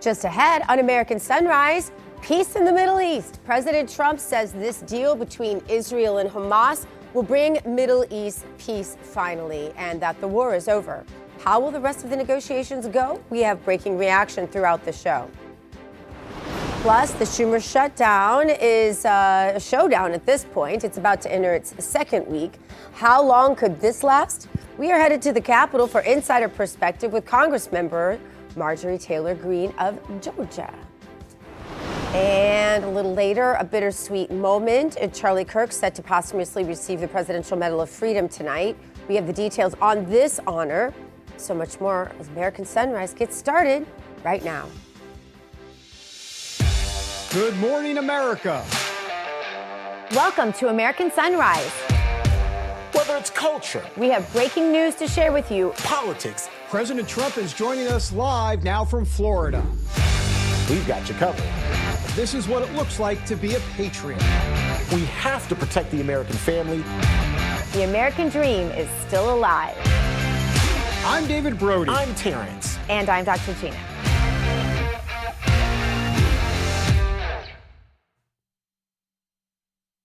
Just ahead on American Sunrise, peace in the Middle East. President Trump says this deal between Israel and Hamas will bring Middle East peace finally, and that the war is over. How will the rest of the negotiations go? We have breaking reaction throughout the show. Plus, the Schumer Shutdown is a showdown at this point. It's about to enter its second week. How long could this last? We are headed to the Capitol for Insider Perspective with Congressmember Marjorie Taylor Greene of Georgia. And a little later, a bittersweet moment. Charlie Kirk set to posthumously receive the Presidential Medal of Freedom tonight. We have the details on this honor. So much more as American Sunrise gets started right now. Good morning, America. Welcome to American Sunrise. Whether it's culture, We have breaking news to share with you. politics, President Trump is joining us live now from Florida. we've got you covered. This is what it looks like to be a patriot. We have to protect the American family. The American dream is still alive. I'm David Brody. I'm Terrence. And I'm Dr. Gina.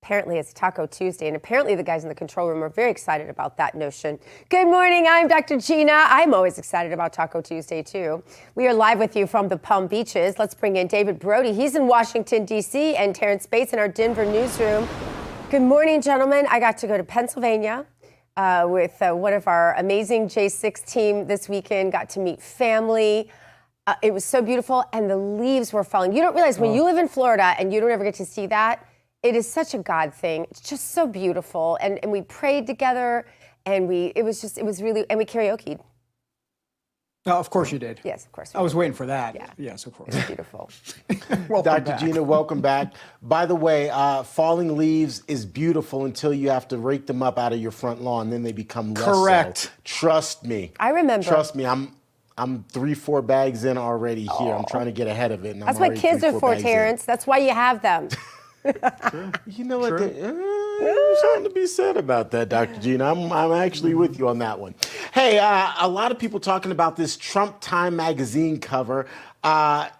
Apparently it's Taco Tuesday, and apparently the guys in the control room are very excited about that notion. Good morning, I'm Dr. Gina. I'm always excited about Taco Tuesday, too. We are live with you from the Palm Beaches. Let's bring in David Brody. He's in Washington, D.C., and Terrence Bates in our Denver newsroom. Good morning, gentlemen. I got to go to Pennsylvania with one of our amazing J6 team this weekend, got to meet family. It was so beautiful, and the leaves were falling. You don't realize when you live in Florida and you don't ever get to see that, it is such a God thing. It's just so beautiful. And we prayed together, and it was really, and we karaoke'd. Oh, of course you did. Yes, of course. I was waiting for that. Yeah. Yes, of course. It's beautiful. Welcome Dr. back. Gina, welcome back. By the way, falling leaves is beautiful until you have to rake them up out of your front lawn. Then they become less Correct. so. Trust me. I remember. Trust me. I'm 3-4 bags in already here. I'm trying to get ahead of it. And That's I'm what already kids 3-4 are for, bags in. Terrence. That's why you have them. You know what? There's something to be said about that, Dr. Gina. I'm actually with you on that one. Hey, a lot of people talking about this Trump Time magazine cover. It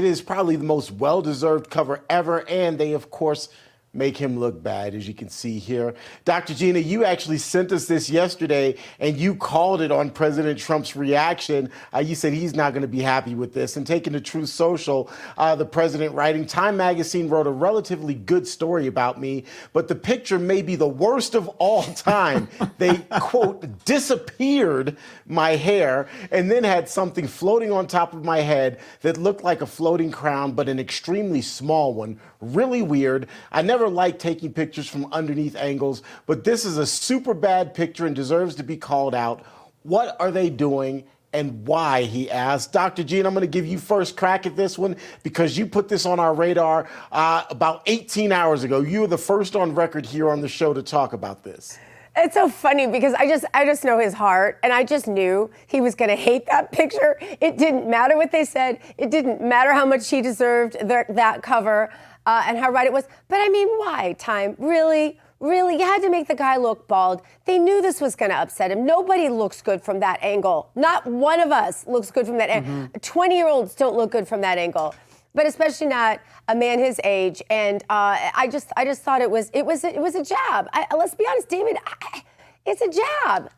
is probably the most well-deserved cover ever, and they, of course, make him look bad, as you can see here. Dr. Gina, you actually sent us this yesterday, and you called it on President Trump's reaction. You said he's not going to be happy with this. And taking to Truth Social, the president writing, Time magazine wrote a relatively good story about me, but the picture may be the worst of all time. They, quote, disappeared my hair and then had something floating on top of my head that looked like a floating crown, but an extremely small one. Really weird. I never liked taking pictures from underneath angles, but this is a super bad picture and deserves to be called out. What are they doing and why, he asked. Dr. Gene, I'm going to give you first crack at this one because you put this on our radar about 18 hours ago. You were the first on record here on the show to talk about this. It's so funny because I just know his heart, and I just knew he was going to hate that picture. It didn't matter what they said. It didn't matter how much he deserved that cover and how right it was. But I mean, why, Time? Really? You had to make the guy look bald. They knew this was going to upset him. Nobody looks good from that angle. Not one of us looks good from that angle. 20-year-olds don't look good from that angle. But especially not a man his age, and I just thought it was a jab. Let's be honest, David, it's a jab.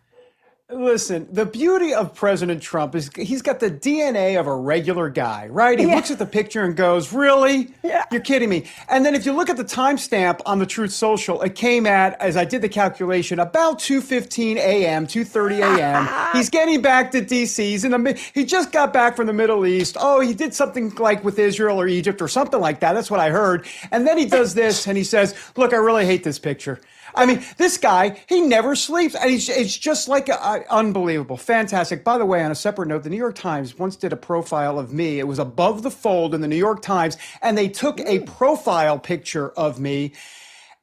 Listen, the beauty of President Trump is he's got the DNA of a regular guy, right? He looks at the picture and goes, really? Yeah. You're kidding me. And then if you look at the timestamp on the Truth Social, it came at, as I did the calculation, about 2:15 a.m., 2:30 a.m. He's getting back to D.C. He just got back from the Middle East. Oh, he did something like with Israel or Egypt or something like that. That's what I heard. And then he does this and he says, look, I really hate this picture. I mean, this guy, he never sleeps. And it's just like unbelievable. Fantastic. By the way, on a separate note, the New York Times once did a profile of me. It was above the fold in the New York Times. And they took a profile picture of me.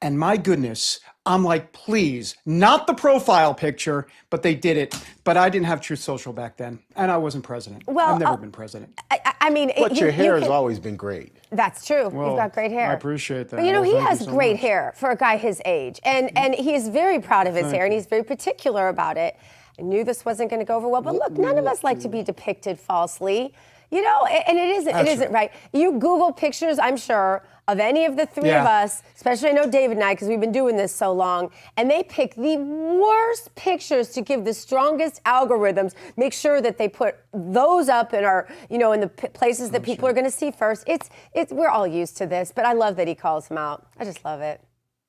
And my goodness, I'm like, please, not the profile picture, but they did it. But I didn't have Truth Social back then. And I wasn't president. Well, I've never been president. I mean, But your hair has always been great. That's true. Well, You've got great hair. I appreciate that. But you know, Well, he thank has you so great much. hair for a guy his age. And he is very proud of his hair, and he's very particular about it. I knew this wasn't going to go over well, but look, none of us like to be depicted falsely. And it isn't right. You Google pictures, I'm sure, of any of the three of us, especially I know David and I, because we've been doing this so long, and they pick the worst pictures to give the strongest algorithms. Make sure that they put those up in our, in the places that people are going to see first. We're all used to this, but I love that he calls him out. I just love it.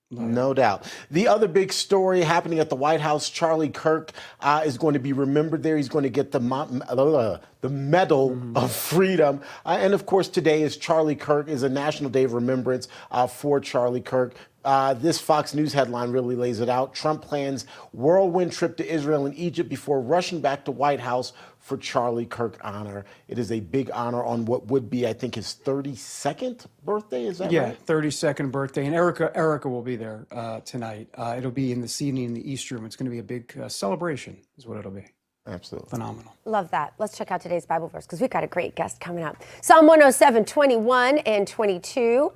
No doubt. The other big story happening at the White House, Charlie Kirk is going to be remembered there. He's going to get the Medal of Freedom. And of course, today is Charlie Kirk, is a national day of remembrance for Charlie Kirk. This Fox News headline really lays it out. Trump plans whirlwind trip to Israel and Egypt before rushing back to White House for Charlie Kirk honor. It is a big honor on what would be, I think, his 32nd birthday. Is that right? Yeah, 32nd birthday. And Erica will be there tonight. It'll be in this evening in the East Room. It's going to be a big celebration is what it'll be. Absolutely. Phenomenal. Love that. Let's check out today's Bible verse because we've got a great guest coming up. Psalm 107, 21 and 22.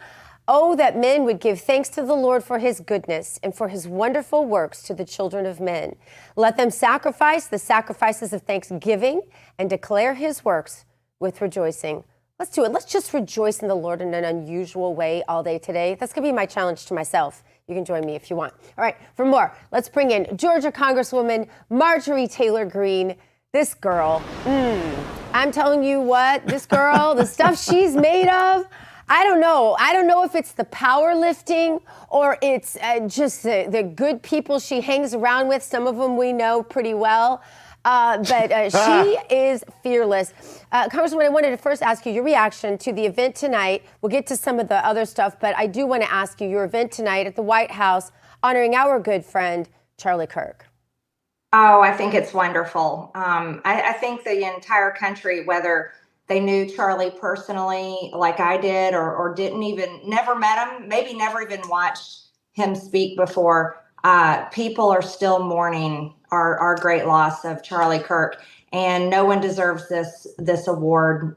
Oh, that men would give thanks to the Lord for his goodness and for his wonderful works to the children of men. Let them sacrifice the sacrifices of thanksgiving and declare his works with rejoicing. Let's do it. Let's just rejoice in the Lord in an unusual way all day today. That's going to be my challenge to myself. You can join me if you want. All right, for more, let's bring in Georgia Congresswoman Marjorie Taylor Greene. This girl, I'm telling you what, this girl, the stuff she's made of, I don't know. I don't know if it's the powerlifting or it's just the good people she hangs around with. Some of them we know pretty well. But she is fearless. Congresswoman, I wanted to first ask you your reaction to the event tonight. We'll get to some of the other stuff, but I do want to ask you your event tonight at the White House honoring our good friend, Charlie Kirk. Oh, I think it's wonderful. I think the entire country, whether they knew Charlie personally like I did or never met him, maybe never even watched him speak before, people are still mourning our great loss of Charlie Kirk. And no one deserves this award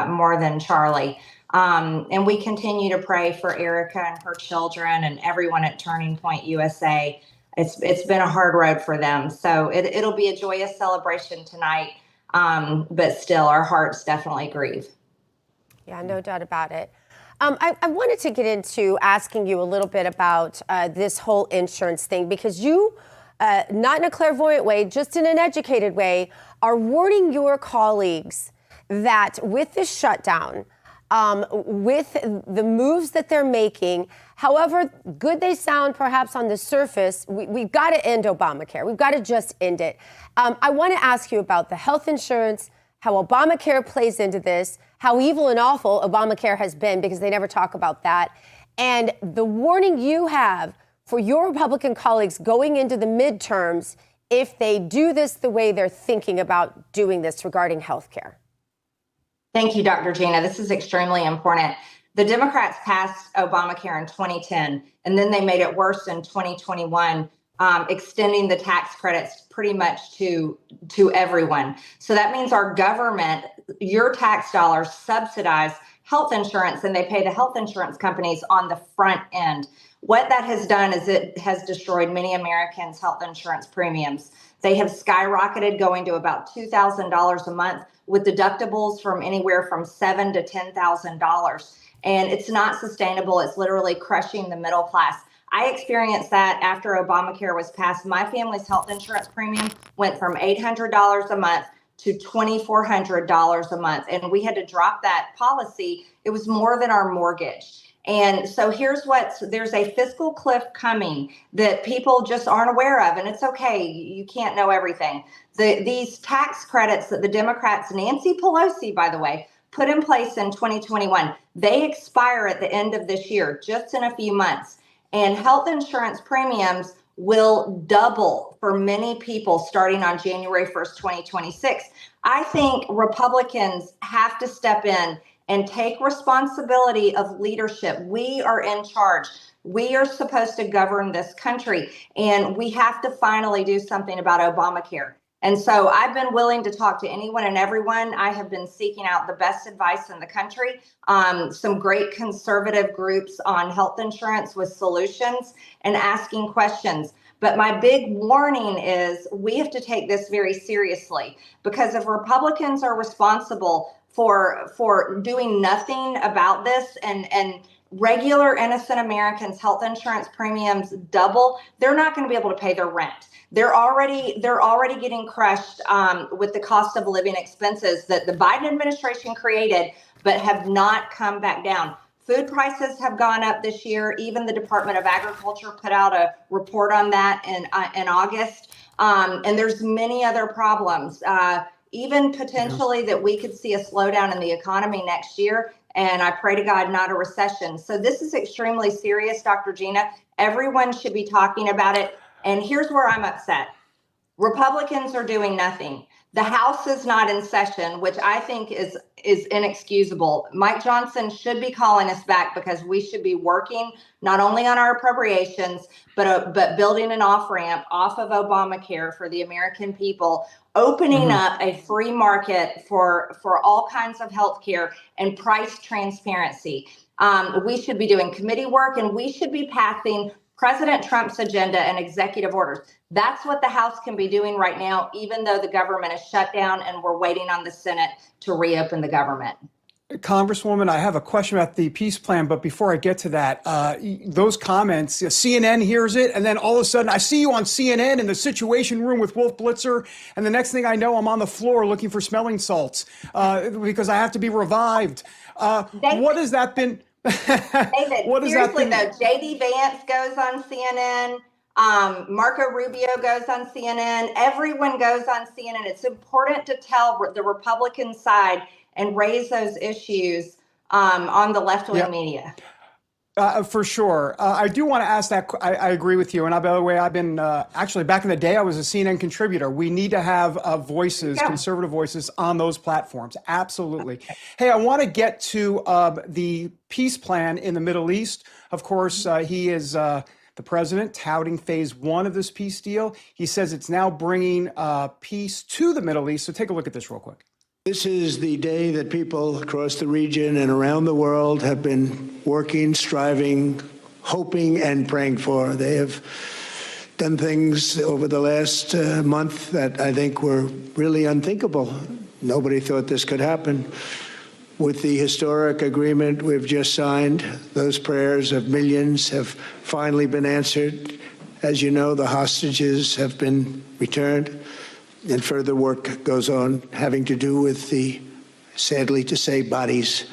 more than Charlie. And we continue to pray for Erica and her children and everyone at Turning Point USA. It's been a hard road for them. So it'll be a joyous celebration tonight. But still, our hearts definitely grieve. Yeah, no doubt about it. I wanted to get into asking you a little bit about this whole insurance thing, because you, not in a clairvoyant way, just in an educated way, are warning your colleagues that with this shutdown, with the moves that they're making, however good they sound perhaps on the surface, we've got to end Obamacare. We've got to just end it. I want to ask you about the health insurance, how Obamacare plays into this, how evil and awful Obamacare has been, because they never talk about that, and the warning you have for your Republican colleagues going into the midterms if they do this the way they're thinking about doing this regarding health care. Thank you, Dr. Gina. This is extremely important. The Democrats passed Obamacare in 2010, and then they made it worse in 2021, extending the tax credits pretty much to everyone. So that means our government, your tax dollars, subsidize health insurance, and they pay the health insurance companies on the front end. What that has done is it has destroyed many Americans' health insurance premiums. They have skyrocketed, going to about $2,000 a month, with deductibles from anywhere from $7,000 to $10,000. And it's not sustainable. It's literally crushing the middle class. I experienced that after Obamacare was passed. My family's health insurance premium went from $800 a month to $2,400 a month. And we had to drop that policy. It was more than our mortgage. And so there's a fiscal cliff coming that people just aren't aware of. And it's okay. You can't know everything. These tax credits that the Democrats, Nancy Pelosi, by the way, put in place in 2021, they expire at the end of this year, just in a few months. And health insurance premiums will double for many people starting on January 1st, 2026. I think Republicans have to step in and take responsibility of leadership. We are in charge. We are supposed to govern this country, and we have to finally do something about Obamacare. And so I've been willing to talk to anyone and everyone. I have been seeking out the best advice in the country, some great conservative groups on health insurance with solutions, and asking questions. But my big warning is we have to take this very seriously, because if Republicans are responsible for doing nothing about this, and regular innocent Americans' health insurance premiums double. They're not going to be able to pay their rent. They're already getting crushed with the cost of living expenses that the Biden administration created, but have not come back down. Food prices have gone up this year. Even the Department of Agriculture put out a report on that in August. And there's many other problems. Even potentially that we could see a slowdown in the economy next year. And I pray to God, not a recession. So this is extremely serious, Dr. Gina. Everyone should be talking about it. And here's where I'm upset. Republicans are doing nothing. The House is not in session, which I think is inexcusable. Mike Johnson should be calling us back because we should be working not only on our appropriations, but building an off-ramp off of Obamacare for the American people, opening up a free market for all kinds of health care and price transparency. We should be doing committee work, and we should be passing President Trump's agenda and executive orders. That's what the House can be doing right now, even though the government is shut down and we're waiting on the Senate to reopen the government. Congresswoman, I have a question about the peace plan, but before I get to that, those comments, CNN hears it, and then all of a sudden I see you on CNN in the Situation Room with Wolf Blitzer, and the next thing I know, I'm on the floor looking for smelling salts because I have to be revived. What has that been? David, what seriously though, JD Vance goes on CNN. Marco Rubio goes on CNN. Everyone goes on CNN. It's important to tell the Republican side and raise those issues on the left-wing media. For sure. I do want to ask that. I agree with you. And by the way, I've been actually back in the day, I was a CNN contributor. We need to have voices, conservative voices on those platforms. Absolutely. Hey, I want to get to the peace plan in the Middle East. Of course, he is the president touting phase one of this peace deal. He says it's now bringing peace to the Middle East. So take a look at this real quick. This is the day that people across the region and around the world have been working, striving, hoping, and praying for. They have done things over the last month that I think were really unthinkable. Nobody thought this could happen. With the historic agreement we've just signed, those prayers of millions have finally been answered. As you know, the hostages have been returned. And further work goes on having to do with the, sadly to say, bodies.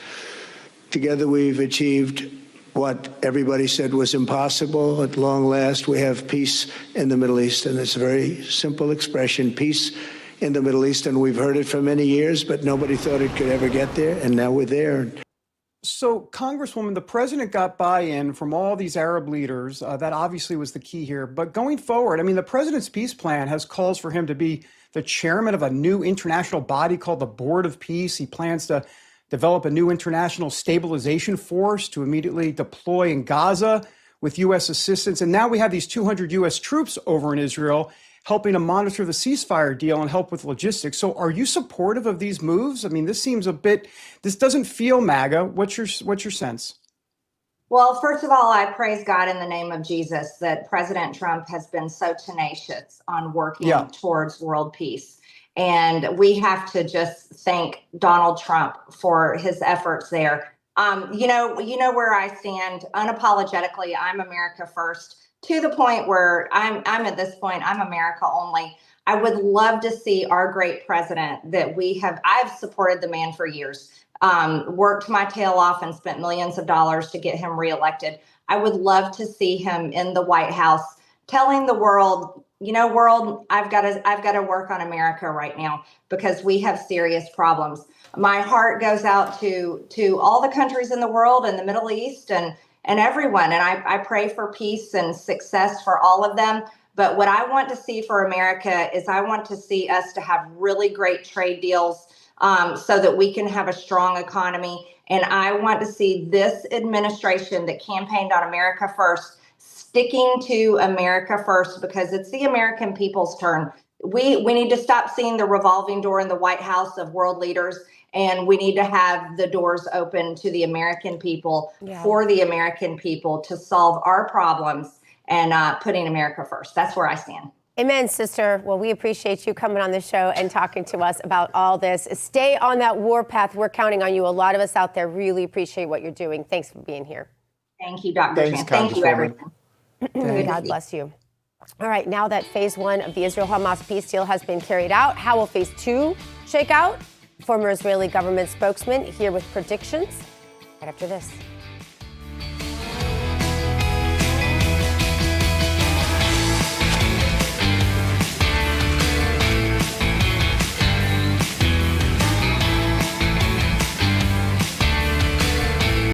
Together we've achieved what everybody said was impossible. At long last, we have peace in the Middle East. And it's a very simple expression, peace in the Middle East. And we've heard it for many years, but nobody thought it could ever get there. And now we're there. So, Congresswoman, the president got buy-in from all these Arab leaders. That obviously was the key here. But going forward, I mean, the president's peace plan has calls for him to be the chairman of a new international body called the Board of Peace. He plans to develop a new international stabilization force to immediately deploy in Gaza with U.S. assistance. And now we have these 200 U.S. troops over in Israel helping to monitor the ceasefire deal and help with logistics. So are you supportive of these moves? I mean, this doesn't feel MAGA. What's your sense? Well, first of all, I praise God in the name of Jesus that President Trump has been so tenacious on working towards world peace. And we have to just thank Donald Trump for his efforts there. You know where I stand unapologetically. I'm America first, to the point where I'm at this point, I'm America only. I would love to see our great president that I've supported the man for years. Worked my tail off and spent millions of dollars to get him reelected. I would love to see him in the White House telling the world, world, I've got to work on America right now because we have serious problems. My heart goes out to all the countries in the world and the Middle East and everyone. And I pray for peace and success for all of them. But what I want to see for America is I want to see us to have really great trade deals so that we can have a strong economy. And I want to see this administration that campaigned on America first, sticking to America first, because it's the American people's turn. We need to stop seeing the revolving door in the White House of world leaders, and we need to have the doors open to the American people, for the American people, to solve our problems and putting America first. That's where I stand. Amen, sister. Well, we appreciate you coming on the show and talking to us about all this. Stay on that war path. We're counting on you. A lot of us out there really appreciate what you're doing. Thanks for being here. Thank you, Dr. Thanks, Jan. Thank you, Congresswoman. everyone. God bless you. All right, now that phase 1 of the Israel-Hamas peace deal has been carried out, how will phase 2 shake out? Former Israeli government spokesman here with predictions right after this.